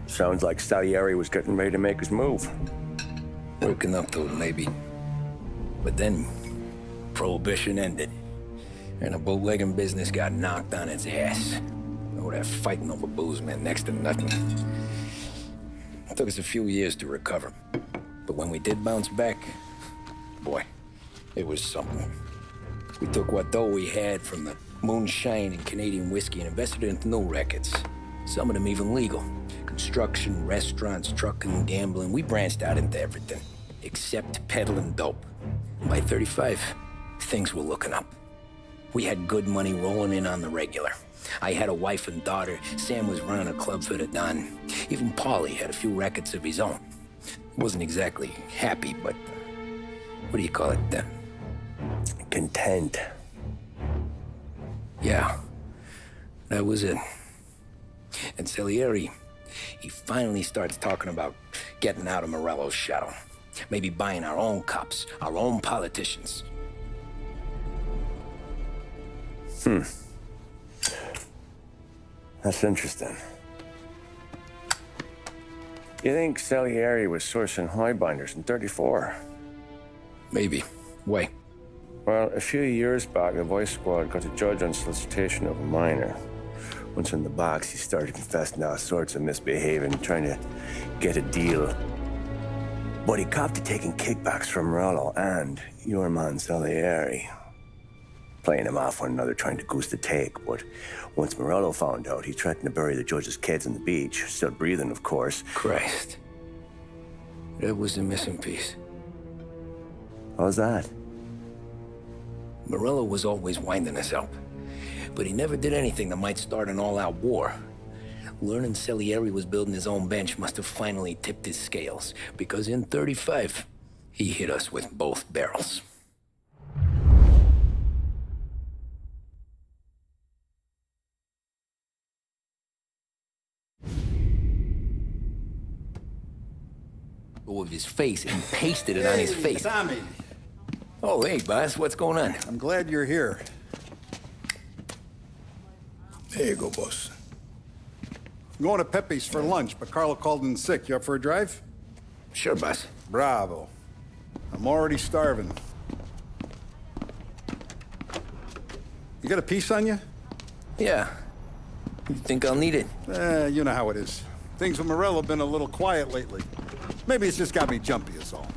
Sounds like Salieri was getting ready to make his move. Working up to it, maybe. But then, Prohibition ended, and the bootlegging business got knocked on its ass. Oh, that fighting over booze meant next to nothing. It took us a few years to recover. But when we did bounce back, boy, it was something. We took what dough we had from the moonshine and Canadian whiskey and invested it into new rackets. Some of them even legal. Construction, restaurants, trucking, gambling. We branched out into everything, except peddling dope. And by 35, things were looking up. We had good money rolling in on the regular. I had a wife and daughter. Sam was running a club for the Don. Even Paulie had a few rackets of his own. He wasn't exactly happy, but what do you call it then? Content. Yeah, that was it. And Salieri, he finally starts talking about getting out of Morello's shadow. Maybe buying our own cops, our own politicians. That's interesting. You think Salieri was sourcing highbinders in 34? Maybe. Why? Well, a few years back, the Vice Squad got a judge on solicitation of a minor. Once in the box, he started confessing all sorts of misbehaving, trying to get a deal. But he copped to taking kickbacks from Morello and your man Salieri. Playing them off one another, trying to goose the take. But once Morello found out, he threatened to bury the judge's kids on the beach. Still breathing, of course. Christ. That was the missing piece. How's that? Morello was always winding us up. But he never did anything that might start an all-out war. Learning Salieri was building his own bench must have finally tipped his scales. Because in 35, he hit us with both barrels. With his face and pasted it on his face. Tommy. Oh, hey, boss, what's going on? I'm glad you're here. There you go, boss. I'm going to Pepe's for lunch, but Carlo called in sick. You up for a drive? Sure, boss. Bravo. I'm already starving. You got a piece on you? Yeah. You think I'll need it? You know how it is. Things with Morello have been a little quiet lately. Maybe it's just got me jumpy, is all.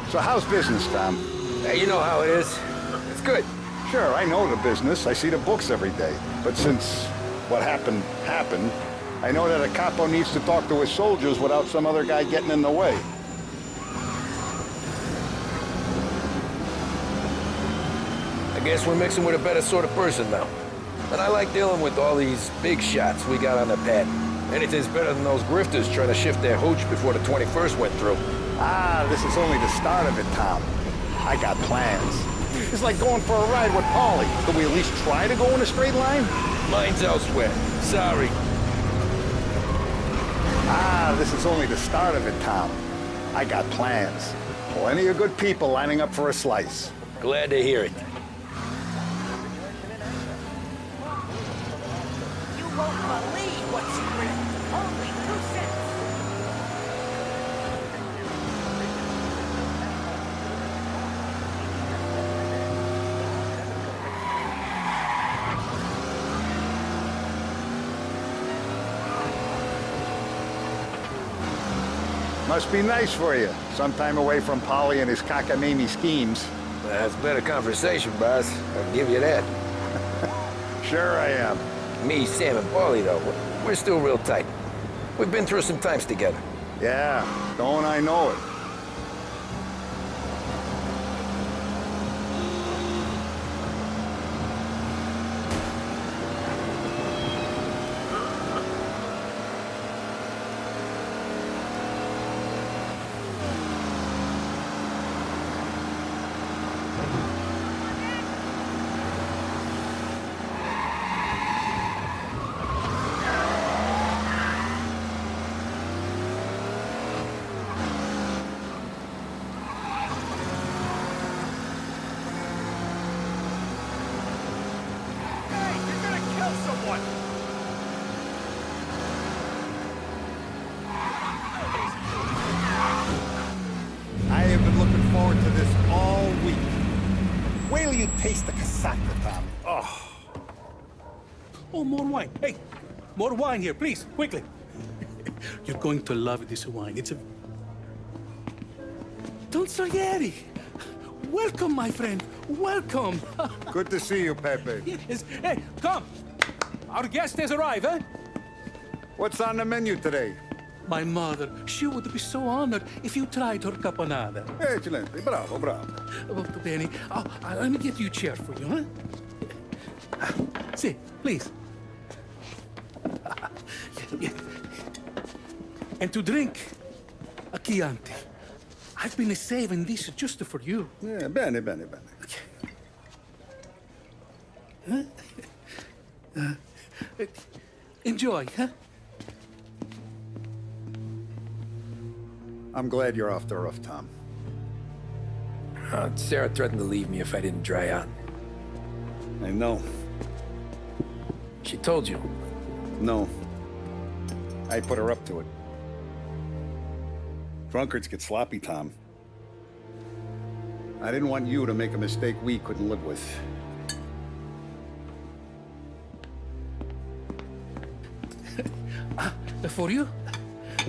So how's business, Tom? Hey, you know how it is. It's good. Sure, I know the business. I see the books every day. But since what happened, I know that a capo needs to talk to his soldiers without some other guy getting in the way. I guess we're mixing with a better sort of person now. And I like dealing with all these big shots we got on the pad. Anything's better than those grifters trying to shift their hooch before the 21st went through. Ah, this is only the start of it, Tom. I got plans. It's like going for a ride with Paulie. Can we at least try to go in a straight line? Mine's elsewhere. Sorry. Ah, this is only the start of it, Tom. I got plans. Plenty of good people lining up for a slice. Glad to hear it. You won't believe what's written. Only 2 cents. Must be nice for you. Some time away from Paulie and his cockamamie schemes. That's better conversation, boss. I'll give you that. Sure I am. Me, Sam, and Paulie, though, we're still real tight. We've been through some times together. Yeah, don't I know it. Exactly, Tom. Oh, more wine. Hey, more wine here, please, quickly. You're going to love this wine. It's a... Don Salieri! Welcome, my friend. Welcome. Good to see you, Pepe. Yes. Hey, come. Our guest has arrived, eh? What's on the menu today? My mother, she would be so honored if you tried her caponata. Excellent. Bravo, bravo. Molto bene. Oh, let me get you a chair for you, huh? Sit, please. Yeah. And to drink, a Chianti. I've been saving this just for you. Yeah, bene, bene, bene. Enjoy, huh? I'm glad you're off the roof, Tom. Sarah threatened to leave me if I didn't dry out. I know. She told you. No. I put her up to it. Drunkards get sloppy, Tom. I didn't want you to make a mistake we couldn't live with. For you?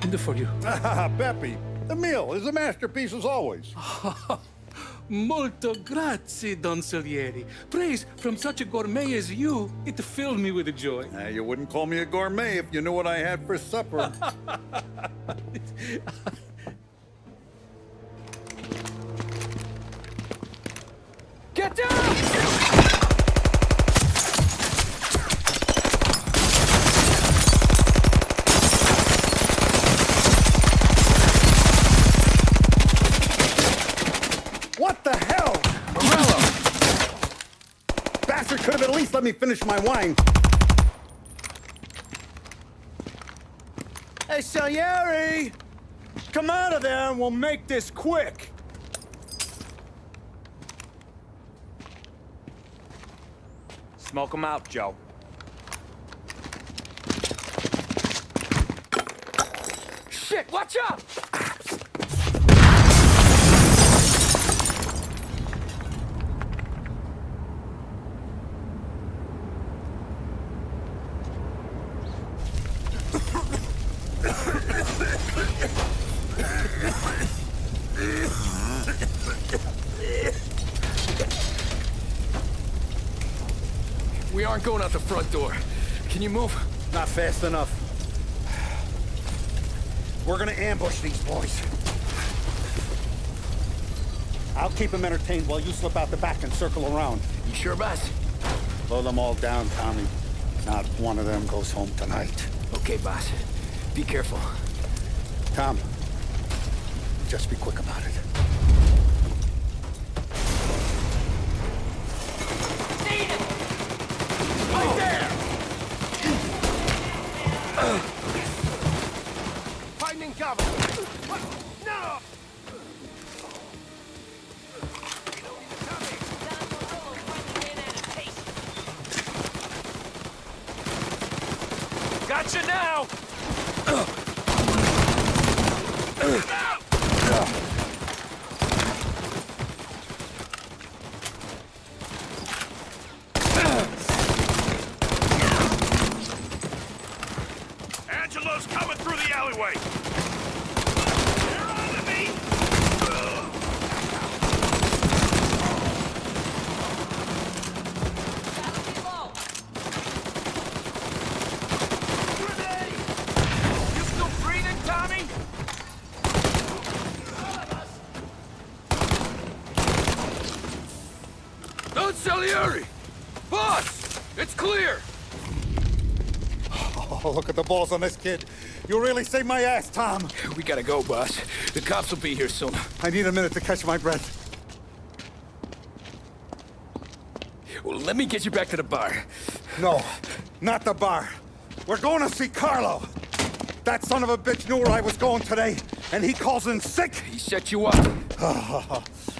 And for you. Pepe, the meal is a masterpiece as always. Molto grazie, Don Salieri. Praise from such a gourmet as you, it filled me with joy. You wouldn't call me a gourmet if you knew what I had for supper. Get down! What the hell? Morello! Bastard could have at least let me finish my wine. Hey, Salieri! Come out of there and we'll make this quick. Smoke 'em out, Joe. Shit, watch out! We aren't going out the front door. Can you move? Not fast enough. We're gonna ambush these boys. I'll keep them entertained while you slip out the back and circle around. You sure, boss? Blow them all down, Tommy. Not one of them goes home tonight. Okay, boss. Be careful. Tom, just be quick about it. Right there! Finding cover. No! Gotcha now! Angelo's coming through the alleyway. They're on to me. Grenade! You still breathing, Tommy? Don Salieri! Boss! It's clear! Oh, look at the balls on this kid. You really saved my ass, Tom. We gotta go, boss. The cops will be here soon. I need a minute to catch my breath. Well, let me get you back to the bar. No, not the bar. We're going to see Carlo. That son of a bitch knew where I was going today, and he calls in sick. He set you up.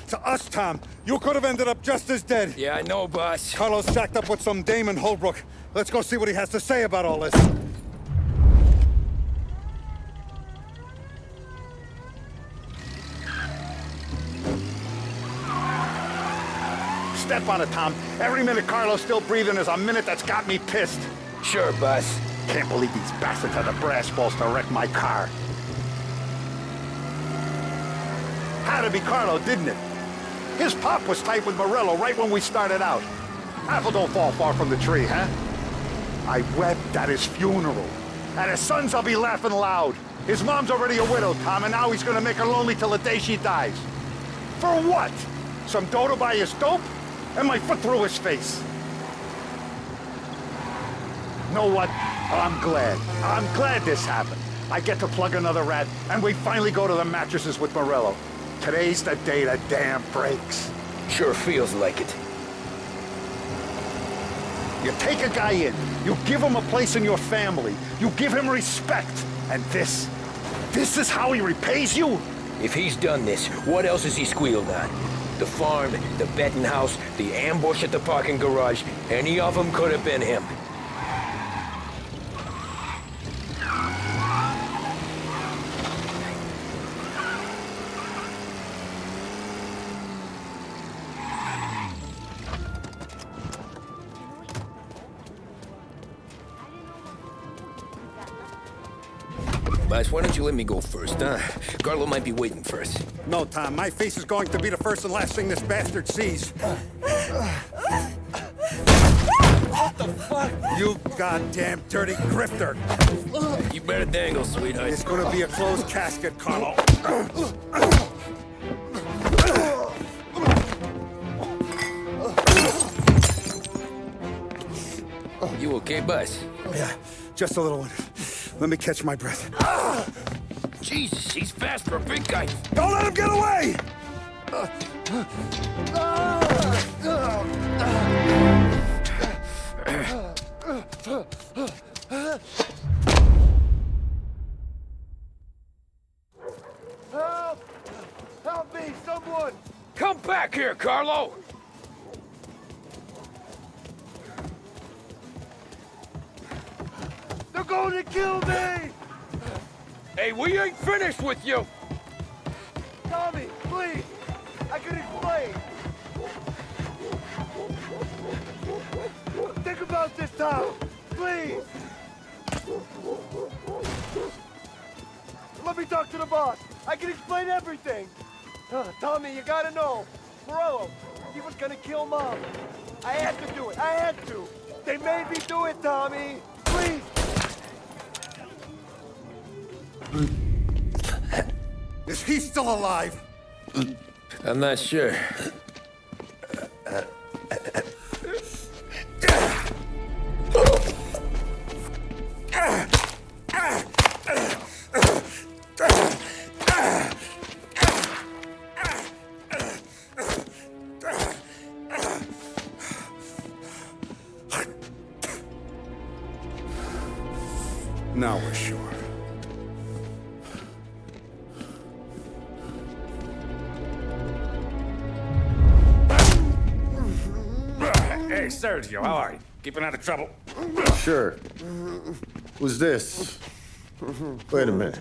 To us, Tom, you could have ended up just as dead. Yeah, I know, boss. Carlo's jacked up with some dame in Holbrook. Let's go see what he has to say about all this. step on it, Tom. Every minute Carlo's still breathing is a minute that's got me pissed. Sure, boss. Can't believe these bastards had the brass balls to wreck my car. Had to be Carlo, didn't it? His pop was tight with Morello right when we started out. Apple don't fall far from the tree, huh? I wept at his funeral. At his son's, I'll be laughing loud. His mom's already a widow, Tom, and now he's gonna make her lonely till the day she dies. For what? Some dough to buy his dope? And my foot through his face. Know what? I'm glad. I'm glad this happened. I get to plug another rat, and we finally go to the mattresses with Morello. Today's the day the dam breaks. Sure feels like it. You take a guy in, you give him a place in your family, you give him respect, and this is how he repays you? If he's done this, what else has he squealed on? The farm, the betting house, the ambush at the parking garage, any of them could have been him. Boss, why don't you let me go first, huh? Carlo might be waiting for us. No, Tom, my face is going to be the first and last thing this bastard sees. What the fuck? You goddamn dirty grifter! You better dangle, sweetheart. It's gonna be a closed casket, Carlo. You okay, boss? Yeah, just a little one. Let me catch my breath. Jesus, he's fast for a big guy. Don't let him get away! Help! Help me, someone! Come back here, Carlo! They're going to kill me! Hey, we ain't finished with you! Tommy, please! I can explain! Think about this, Tom! Please! Let me talk to the boss! I can explain everything! Tommy, you gotta know! Morello, he was gonna kill Mom! I had to do it! I had to! They made me do it, Tommy! Please! Is he still alive? I'm not sure. Now we're sure. Hey, Sergio, how are you? Keeping out of trouble? Sure. Who's this? Wait a minute.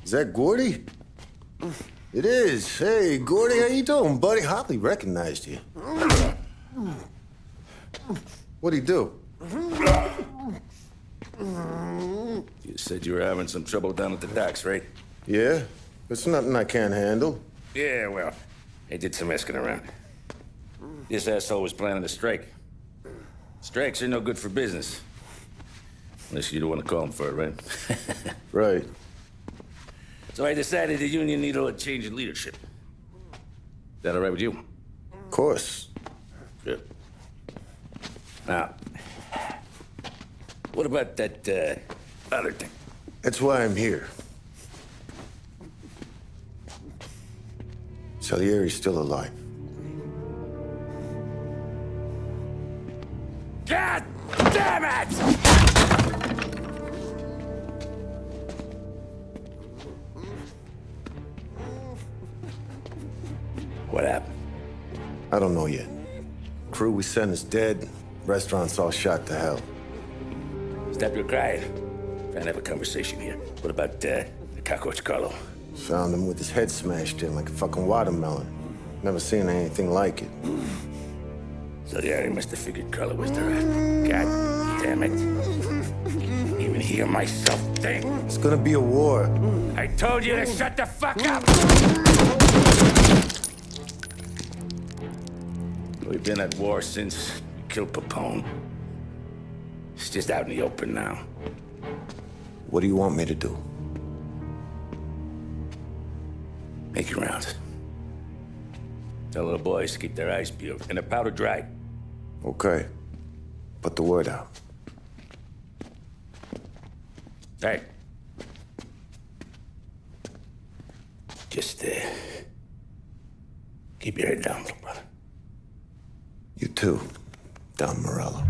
Is that Gordy? It is. Hey, Gordy, how you doing, buddy? Hardly recognized you. What'd he do? You said you were having some trouble down at the docks, right? Yeah? It's nothing I can't handle. Yeah, well, they did some asking around. This asshole was planning a strike. Strikes are no good for business. Unless you don't want to call him for it, right? Right. So I decided the union needed a change in leadership. Is that all right with you? Of course. Good. Now, what about that, other thing? That's why I'm here. Salieri's still alive. God damn it! What happened? I don't know yet. Crew we sent is dead. Restaurant's all shot to hell. Stop your crying. Trying to have a conversation here. What about, the cockroach Carlo? Found him with his head smashed in like a fucking watermelon. Never seen anything like it. Salieri must have figured Carlo was the rat. God damn it. Can't even hear myself think. It's gonna be a war. I told you to shut the fuck up! We've been at war since we killed Papone. It's just out in the open now. What do you want me to do? Make your rounds. Tell the boys to keep their eyes peeled and their powder dry. Okay. Put the word out. Hey. Just, keep your head down, little brother. You too, Don Morello.